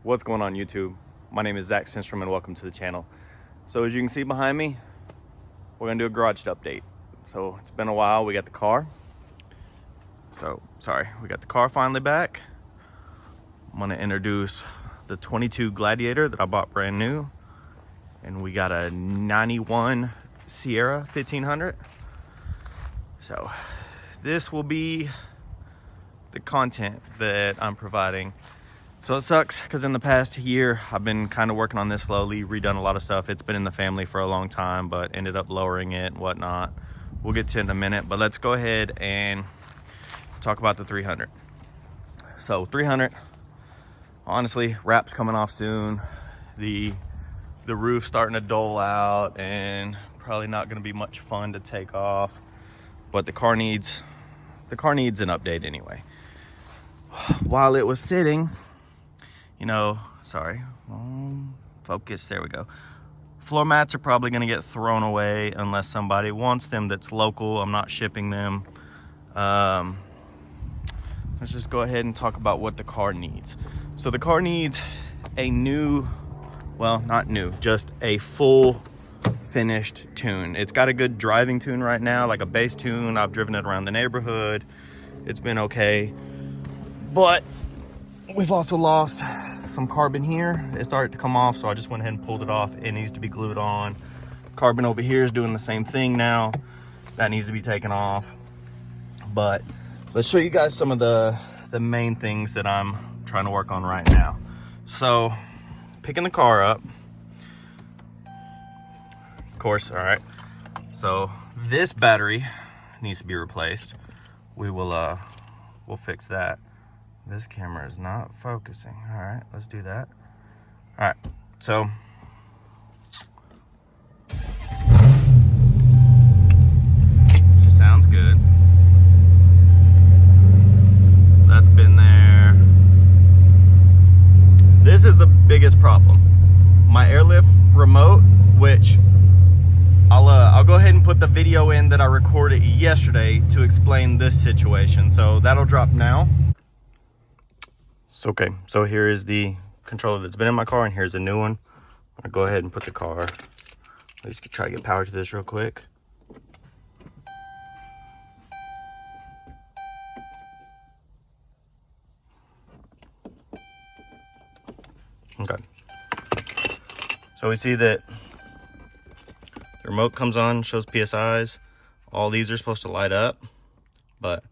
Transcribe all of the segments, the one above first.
What's going on YouTube? My name is Zach Sinstrom and welcome to the channel. So as you can see behind me, we're gonna do a garage update. So it's been a while. We got the car. We got the car finally back. I'm gonna introduce the 22 Gladiator that I bought brand new. And we got a 91 Sierra 1500. So this will be the content that I'm providing. So it sucks because in the past year, I've been kind of working on this slowly, redone a lot of stuff. It's been in the family for a long time, but ended up lowering it and whatnot. We'll get to it in a minute, but let's go ahead and talk about the 300. So 300, honestly, wrap's coming off soon. The roof's starting to dull out and probably not gonna be much fun to take off, but the car needs an update anyway. While it was sitting, focus, there we go. Floor mats are probably gonna get thrown away unless somebody wants them that's local. I'm not shipping them. Let's just go ahead and talk about what the car needs. So the car needs a new, well, not new, just a full finished tune. It's got a good driving tune right now, like a base tune. I've driven it around the neighborhood. It's been okay, but we've also lost some carbon here. It started to come off, so I just went ahead and pulled it off. It needs to be glued on. Carbon over here is doing the same thing now. That needs to be taken off. But let's show you guys some of the main things that I'm trying to work on right now. So picking the car up, of course, all right. So this battery needs to be replaced. We'll fix that. This camera is not focusing. All right, let's do that. All right, so sounds good. That's been there. This is the biggest problem. My airlift remote, which I'll go ahead and put the video in that I recorded yesterday to explain this situation. So that'll drop now. Okay, so here is the controller that's been in my car, and here's a new one. I'm gonna go ahead and put the car, at least try to get power to this real quick. Okay, so we see that the remote comes on, shows PSIs. All these are supposed to light up, but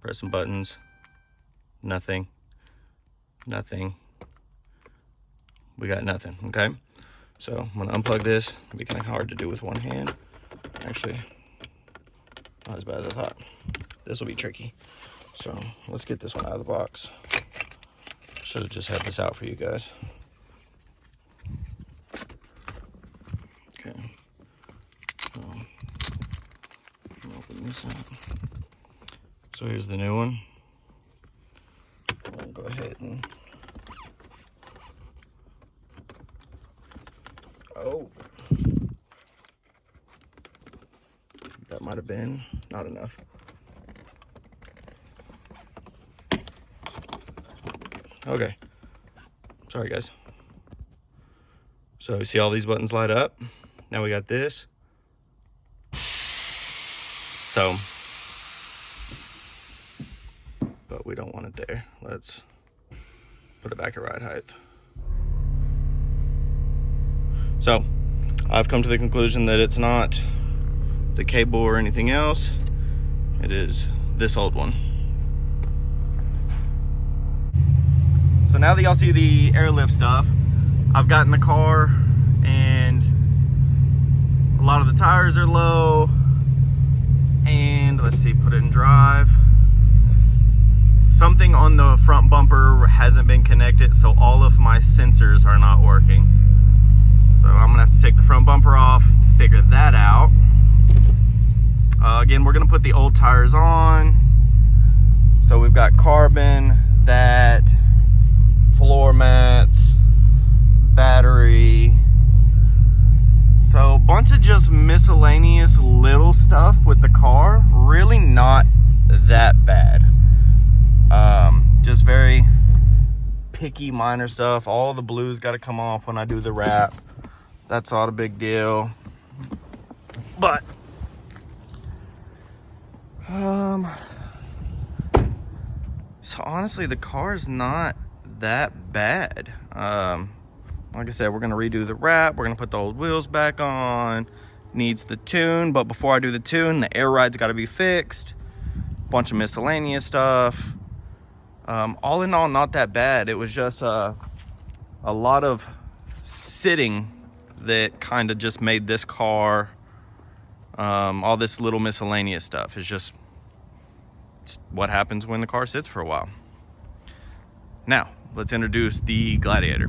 press some buttons, nothing. We got nothing. Okay, so I'm gonna unplug this. It'll be kind of hard to do with one hand. Actually, not as bad as I thought. This will be tricky. So let's get this one out of the box. Should have just had this out for you guys. Okay, so open this up. So here's the new one. I'll go ahead and, that might have been not enough. Okay, sorry guys. So you see all these buttons light up. Now we got this. So, but we don't want it there. Let's put it back at ride height. So I've come to the conclusion that it's not the cable or anything else. It is this old one. So now that y'all see the airlift stuff, I've gotten the car and a lot of the tires are low. And let's see, put it in drive. Something on the front bumper hasn't been connected, so all of my sensors are not working. So I'm gonna have to take the front bumper off, figure that out. Again, we're gonna put the old tires on. So we've got carbon, that, floor mats, battery. So a bunch of just miscellaneous little stuff with the car. Really not that bad. Just very nitpicky minor stuff. All the blues got to come off when I do the wrap. That's not a big deal. But so honestly, the car's not that bad. Like I said, we're gonna redo the wrap. We're gonna put the old wheels back on. Needs the tune, but before I do the tune, the air ride's got to be fixed. Bunch of miscellaneous stuff. All in all, not that bad. It was just a lot of sitting that kind of just made this car, all this little miscellaneous stuff. It's what happens when the car sits for a while. Now, let's introduce the Gladiator.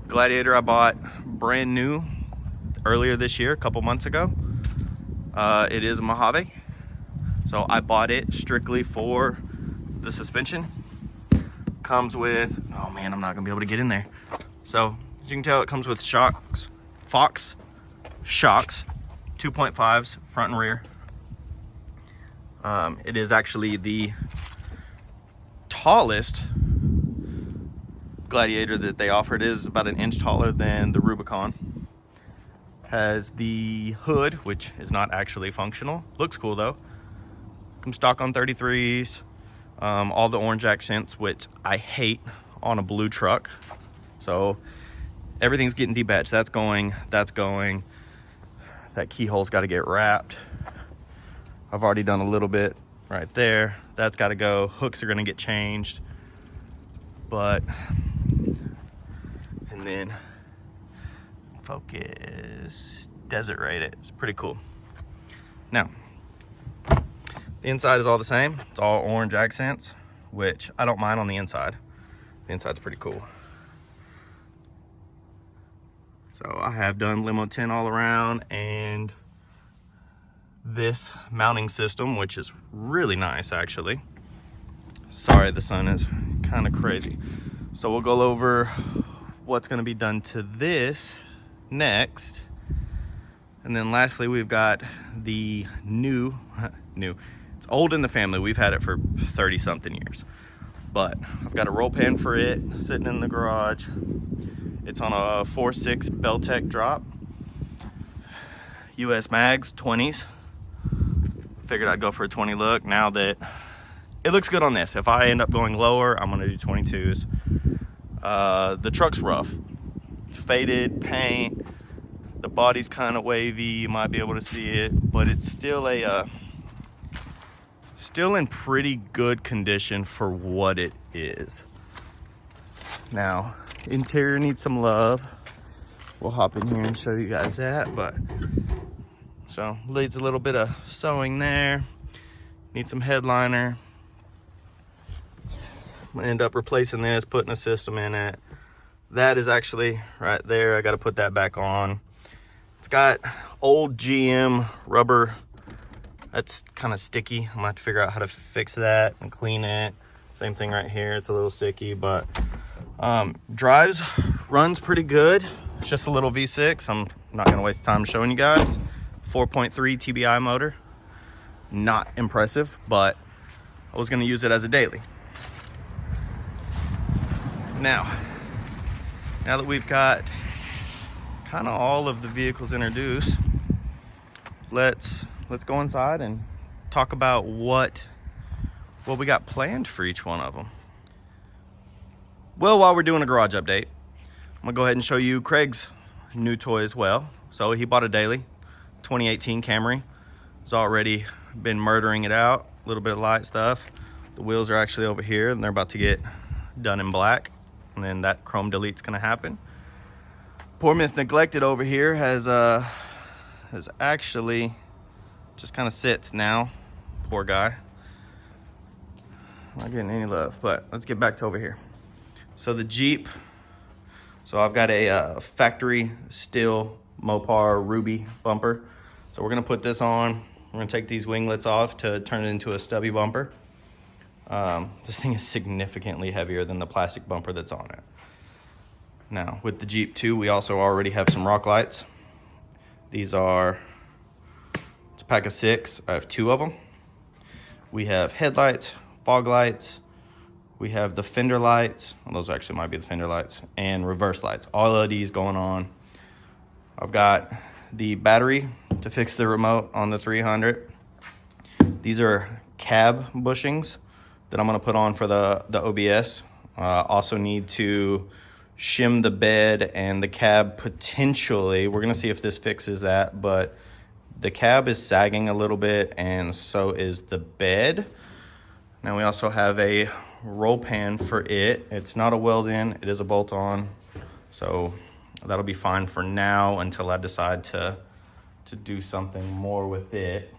Gladiator I bought brand new earlier this year, a couple months ago. It is a Mojave. So I bought it strictly for the suspension. Comes with, oh man, I'm not gonna be able to get in there. So as you can tell, it comes with Fox shocks, 2.5s, front and rear. It is actually the tallest Gladiator that they offer. It is about an inch taller than the Rubicon. Has the hood, which is not actually functional. Looks cool though. Comes stock on 33s. All the orange accents, which I hate on a blue truck. So everything's getting debadged. That's going. That keyhole's got to get wrapped. I've already done a little bit right there. That's got to go. Hooks are going to get changed. But, and then focus, desert rate it. It's pretty cool. Now, the inside is all the same. It's all orange accents, which I don't mind on the inside. The inside's pretty cool. So I have done limo tint all around and this mounting system, which is really nice actually. Sorry, the sun is kind of crazy. So we'll go over what's going to be done to this next. And then lastly, we've got the new, it's old in the family. We've had it for 30 something years, but I've got a roll pan for it sitting in the garage. It's on a 4.6 Beltec drop. US mags, 20s. Figured I'd go for a 20 look now that it looks good on this. If I end up going lower, I'm gonna do 22s. The truck's rough. It's faded paint. The body's kind of wavy. You might be able to see it, but it's still still in pretty good condition for what it is. Now, interior needs some love. We'll hop in here and show you guys that, but so needs a little bit of sewing there. Needs some headliner. I'm gonna end up replacing this, putting a system in it. That is actually right there. I got to put that back on. It's got old GM rubber. That's kind of sticky. I'm gonna have to figure out how to fix that and clean it. Same thing right here. It's a little sticky, but runs pretty good. It's just a little V6. I'm not gonna waste time showing you guys. 4.3 TBI motor. Not impressive, but I was gonna use it as a daily. Now that we've got kind of all of the vehicles introduced, let's go inside and talk about what we got planned for each one of them. Well, while we're doing a garage update, I'm gonna go ahead and show you Craig's new toy as well. So he bought a daily 2018 Camry. He's already been murdering it out, a little bit of light stuff. The wheels are actually over here and they're about to get done in black, and then that chrome delete's gonna happen. Poor Miss Neglected over here has actually just kind of sits now. Poor guy. Not getting any love, but let's get back to over here. So the Jeep. So I've got a factory steel Mopar Ruby bumper. So we're gonna put this on. We're gonna take these winglets off to turn it into a stubby bumper. This thing is significantly heavier than the plastic bumper that's on it. Now with the Jeep too, we also already have some rock lights. These are, it's a pack of 6. I have 2 of them. We have headlights, fog lights. We have the fender lights. Well, those actually might be the fender lights, and reverse lights. All LEDs going on. I've got the battery to fix the remote on the 300. These are cab bushings that I'm gonna put on for the OBS. Also need to shim the bed and the cab potentially. We're gonna see if this fixes that, but the cab is sagging a little bit and so is the bed. Now we also have a roll pan for it. It's not a weld in, it is a bolt on. So that'll be fine for now until I decide to do something more with it.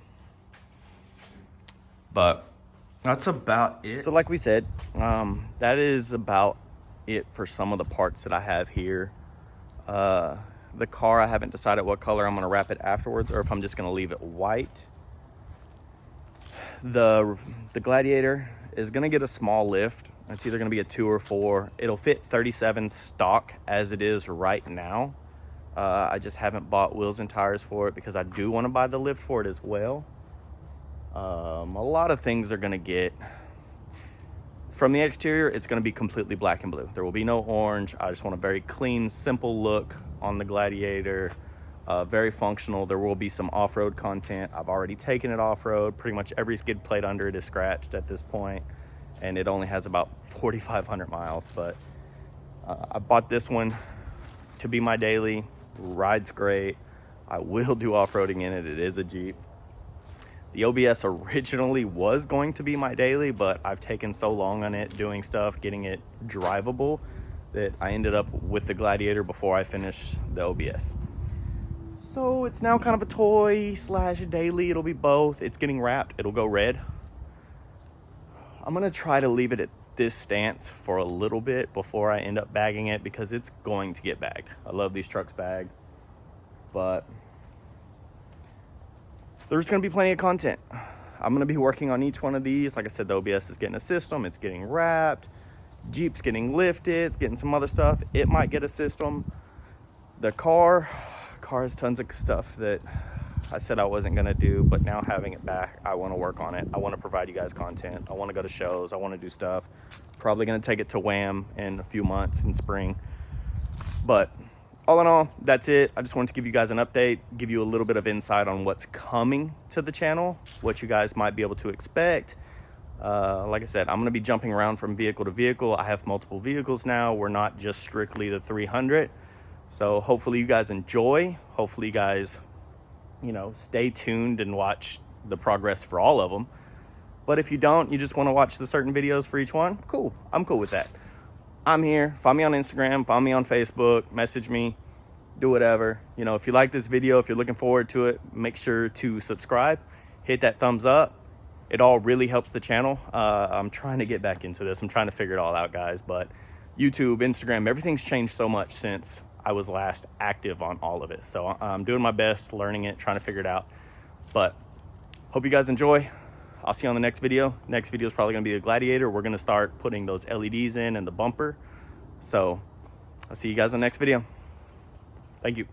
But that's about it. So like we said, that is about it for some of the parts that I have here. The car, I haven't decided what color I'm gonna wrap it afterwards or if I'm just gonna leave it white. The Gladiator is gonna get a small lift. It's either gonna be a 2 or 4. It'll fit 37 stock as it is right now. I just haven't bought wheels and tires for it because I do want to buy the lift for it as well. A lot of things are gonna get, from the exterior, it's gonna be completely black and blue. There will be no orange. I just want a very clean, simple look on the Gladiator. Very functional. There will be some off-road content. I've already taken it off-road. Pretty much every skid plate under it is scratched at this point, and it only has about 4,500 miles. But I bought this one to be my daily. Rides great. I will do off-roading in it. It is a Jeep. The OBS originally was going to be my daily, but I've taken so long on it, doing stuff, getting it drivable, that I ended up with the Gladiator before I finished the OBS. So it's now kind of a toy slash daily. It'll be both. It's getting wrapped. It'll go red. I'm gonna try to leave it at this stance for a little bit before I end up bagging it because it's going to get bagged. I love these trucks bagged, but there's gonna be plenty of content. I'm gonna be working on each one of these. Like I said, the OBS is getting a system. It's getting wrapped. Jeep's getting lifted. It's getting some other stuff. It might get a system. The car has tons of stuff that I said I wasn't gonna do, but now having it back, I wanna work on it. I wanna provide you guys content. I wanna go to shows. I wanna do stuff. Probably gonna take it to Wham in a few months in spring. But all in all, that's it. I just wanted to give you guys an update, give you a little bit of insight on what's coming to the channel, what you guys might be able to expect. Like I said, I'm gonna be jumping around from vehicle to vehicle. I have multiple vehicles now. We're not just strictly the 300. So hopefully you guys enjoy. Hopefully you guys, you know, stay tuned and watch the progress for all of them. But if you don't, you just want to watch the certain videos for each one, cool. I'm cool with that. I'm here. Find me on Instagram, find me on Facebook, message me, do whatever. You know, if you like this video, if you're looking forward to it, make sure to subscribe, hit that thumbs up. It all really helps the channel. I'm trying to get back into this. I'm trying to figure it all out, guys. But YouTube, Instagram, everything's changed so much since I was last active on all of it. So I'm doing my best, learning it, trying to figure it out. But hope you guys enjoy. I'll see you on the next video. Next video is probably gonna be the Gladiator. We're gonna start putting those LEDs in and the bumper. So I'll see you guys in the next video. Thank you.